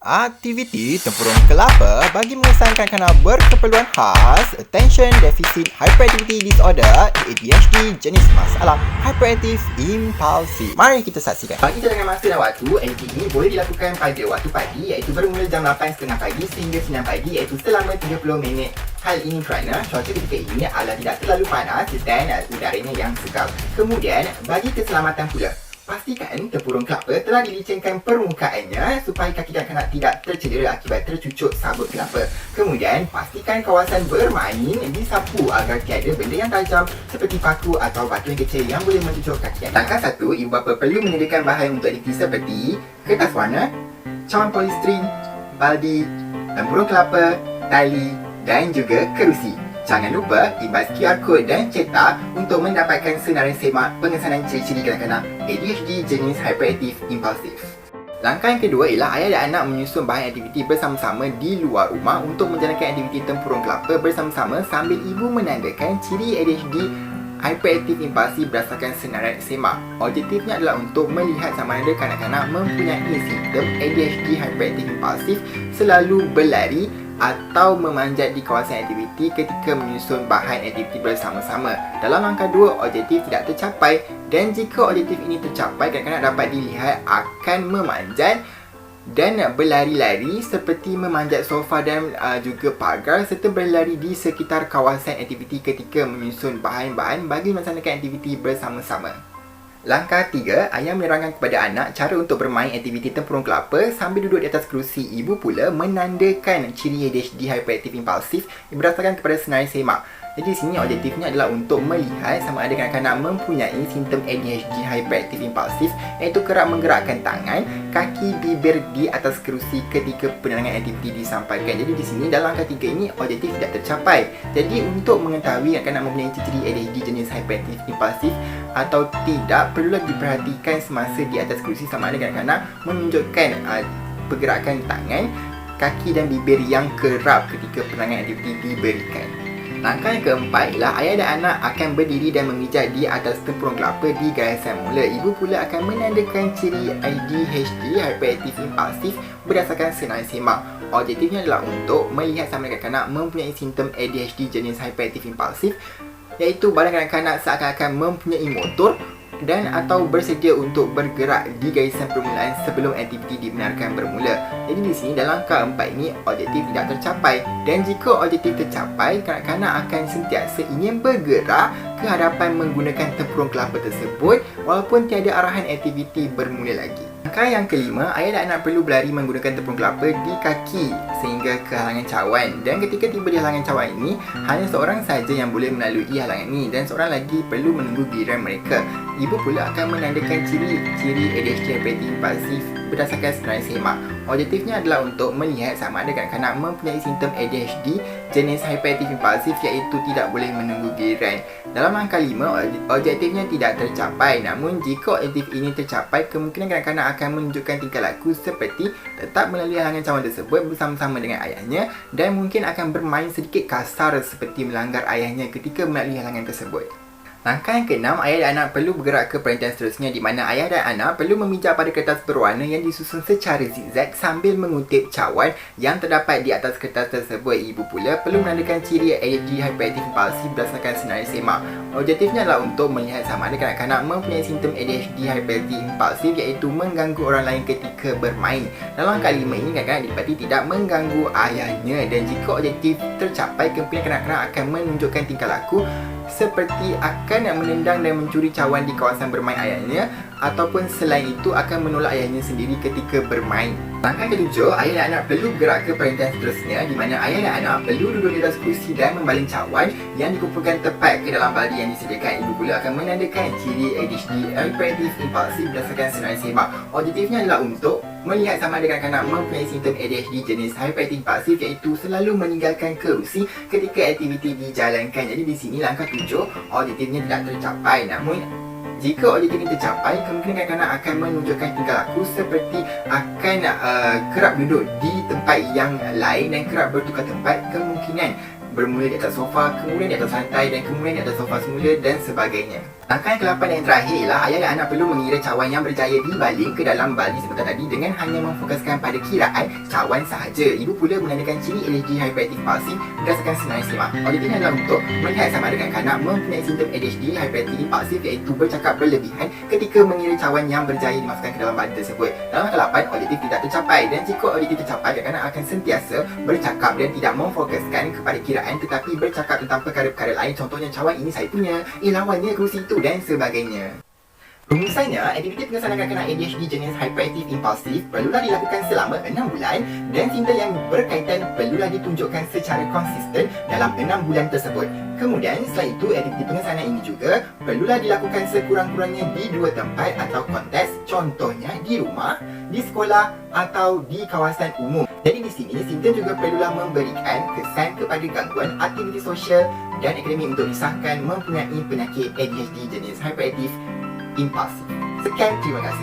Aktiviti tempurung kelapa bagi mengesankan kanak berkeperluan khas Attention Deficit Hyperactivity Disorder ADHD jenis masalah hyperactive impulsif. Mari kita saksikan. Bagi cadangan masa dan waktu, aktiviti ini boleh dilakukan pada waktu pagi iaitu bermula jam 8.30 pagi sehingga 9 pagi iaitu selama 30 minit. Hal ini kerana cuaca ketika ini adalah tidak terlalu panas dan udaranya yang segar. Kemudian, bagi keselamatan pula, pastikan tempurung kelapa telah dilicinkan permukaannya supaya kaki dan kanak tidak tercedera akibat tercucuk sabut kelapa. Kemudian, pastikan kawasan bermain disapu agar tiada benda yang tajam seperti paku atau batu yang kecil yang boleh mencucuk kaki. Langkah 1, ibu bapa perlu menyediakan bahan untuk aktiviti seperti kertas warna, cawan polistiren, baldi, tempurung kelapa, tali dan juga kerusi. Jangan lupa ibas QR Code dan cetak untuk mendapatkan senarai semak pengesanan ciri-ciri kanak-kanak ADHD jenis hyperactive impulsif. Langkah yang kedua ialah ayah dan anak menyusun bahan aktiviti bersama-sama di luar rumah untuk menjalankan aktiviti tempurung kelapa bersama-sama sambil ibu menandakan ciri ADHD hyperactive impulsif berdasarkan senarai semak. Objektifnya adalah untuk melihat sama ada kanak-kanak mempunyai simptom ADHD hyperactive impulsif selalu berlari atau memanjat di kawasan aktiviti ketika menyusun bahan aktiviti bersama-sama. Dalam langkah 2, objektif tidak tercapai dan jika objektif ini tercapai, kanak-kanak dapat dilihat akan memanjat dan berlari-lari seperti memanjat sofa dan juga pagar serta berlari di sekitar kawasan aktiviti ketika menyusun bahan-bahan bagi melaksanakan aktiviti bersama-sama. Langkah 3, ayah menerangkan kepada anak cara untuk bermain aktiviti tempurung kelapa sambil duduk di atas kerusi. Ibu pula menandakan ciri ADHD hyperactive impulsif berdasarkan kepada senarai semak. Jadi di sini objektifnya adalah untuk melihat sama ada kanak-kanak mempunyai simptom ADHD hyperactive impulsif iaitu kerap menggerakkan tangan, kaki, bibir di atas kerusi ketika penerangan aktiviti disampaikan. Jadi di sini dalam langkah 3 ini objektif tidak tercapai. Jadi untuk mengetahui kanak-kanak mempunyai ciri ADHD jenis hyperactive impulsif atau tidak, perlulah diperhatikan semasa di atas kerusi sama ada kanak-kanak menunjukkan pergerakan tangan, kaki dan bibir yang kerap ketika penerangan aktiviti diberikan. Langkah yang keempat ialah ayah dan anak akan berdiri dan memijak di atas tempurung kelapa di garisan mula. Ibu pula akan menandakan ciri ADHD hyperactive impulsif berdasarkan senarai semak. Objektifnya adalah untuk melihat sama ada kanak-kanak mempunyai simptom ADHD jenis hyperactive impulsif iaitu badan kanak-kanak seakan-akan mempunyai motor dan atau bersedia untuk bergerak di garisan permulaan sebelum aktiviti dibenarkan bermula. Jadi di sini dalam langkah 4 ini objektif tidak tercapai dan jika objektif tercapai, kanak-kanak akan sentiasa ingin bergerak ke hadapan menggunakan tempurung kelapa tersebut walaupun tiada arahan aktiviti bermula lagi. Langkah yang kelima, ayah dan anak perlu berlari menggunakan tempurung kelapa di kaki sehingga ke halangan cawan dan ketika tiba di halangan cawan ini, hanya seorang sahaja yang boleh melalui halangan ini dan seorang lagi perlu menunggu giliran mereka. Ibu pula akan menandakan ciri-ciri ADHD hyperactive impulsif berdasarkan senarai semak. Objektifnya adalah untuk melihat sama ada kanak-kanak mempunyai simptom ADHD jenis hyperactive impulsif iaitu tidak boleh menunggu giliran. Dalam langkah 5, objektifnya tidak tercapai. Namun jika objektif ini tercapai, kemungkinan kanak-kanak akan menunjukkan tingkah laku seperti tetap melalui halangan cawan tersebut bersama-sama dengan ayahnya dan mungkin akan bermain sedikit kasar seperti melanggar ayahnya ketika melalui halangan tersebut. Langkah yang keenam, ayah dan anak perlu bergerak ke perantian seterusnya di mana ayah dan anak perlu memijak pada kertas berwarna yang disusun secara zigzag sambil mengutip cawan yang terdapat di atas kertas tersebut. Ibu pula perlu menandakan ciri ADHD hyperactive impulsif berdasarkan senarai semak. Objektifnya adalah untuk melihat sama ada kanak-kanak mempunyai simptom ADHD hyperactive impulsif iaitu mengganggu orang lain ketika bermain. Dalam langkah 5 ini, kanak-kanak dipati tidak mengganggu ayahnya dan jika objektif tercapai, kemungkinan kanak-kanak akan menunjukkan tingkah laku seperti akan menendang dan mencuri cawan di kawasan bermain ayahnya ataupun selain itu akan menolak ayahnya sendiri ketika bermain. Langkah ke-7, ayah dan anak perlu bergerak ke perantian seterusnya di mana ayah dan anak perlu duduk di atas kursi dan membaling cawan yang dikumpulkan tepat ke dalam baldi yang disediakan. Ibu pula akan menandakan ciri ADHD hyperactive impulsif berdasarkan senarai semak. Objektifnya adalah untuk melihat sama ada kanak-kanak mempunyai simptom ADHD jenis hyperactive impulsif iaitu selalu meninggalkan kerusi ketika aktiviti dijalankan. Jadi di sini langkah 7, objektifnya tidak tercapai. Namun jika objektif ini tercapai, kemungkinan kanak-kanak akan menunjukkan tingkah laku seperti akan kerap duduk di tempat yang lain dan kerap bertukar tempat, kemungkinan bermula di atas sofa, kemudian di atas lantai dan kemudian di atas sofa semula dan sebagainya. Langkah yang ke-8 dan yang terakhir ialah ayah dan anak perlu mengira cawan yang berjaya dibaling ke dalam bali sebentar tadi dengan hanya memfokuskan pada kiraan cawan sahaja. Ibu pula menandakan ciri ADHD hyperactive impulsif berdasarkan senarai simak. Auditif adalah untuk melihat sama ada kanak-kanak mempunyai simptom ADHD hyperactive impulsif iaitu bercakap berlebihan ketika mengira cawan yang berjaya dimasukkan ke dalam bali tersebut. Dalam langkah 8, auditif tidak tercapai dan jika auditif tercapai, kanak-kanak akan sentiasa bercakap dan tidak memfokuskan kepada kiraan tetapi bercakap tentang perkara-perkara lain. Contohnya, cawan ini saya punya, lawannya kerusi itu dan sebagainya. Rumusannya, aktiviti pengesanan kanak-kanak ADHD jenis hyperactive impulsif perlulah dilakukan selama 6 bulan dan simptom yang berkaitan perlulah ditunjukkan secara konsisten dalam 6 bulan tersebut. Kemudian, setelah itu, aktiviti pengesanan ini juga perlulah dilakukan sekurang-kurangnya di 2 tempat atau konteks, contohnya di rumah, di sekolah atau di kawasan umum. Jadi di sini, simptom juga perlulah memberikan kesan kepada gangguan aktiviti sosial dan akademik untuk disahkan mempunyai penyakit ADHD jenis hyperactive impulsif. Sekian, terima kasih.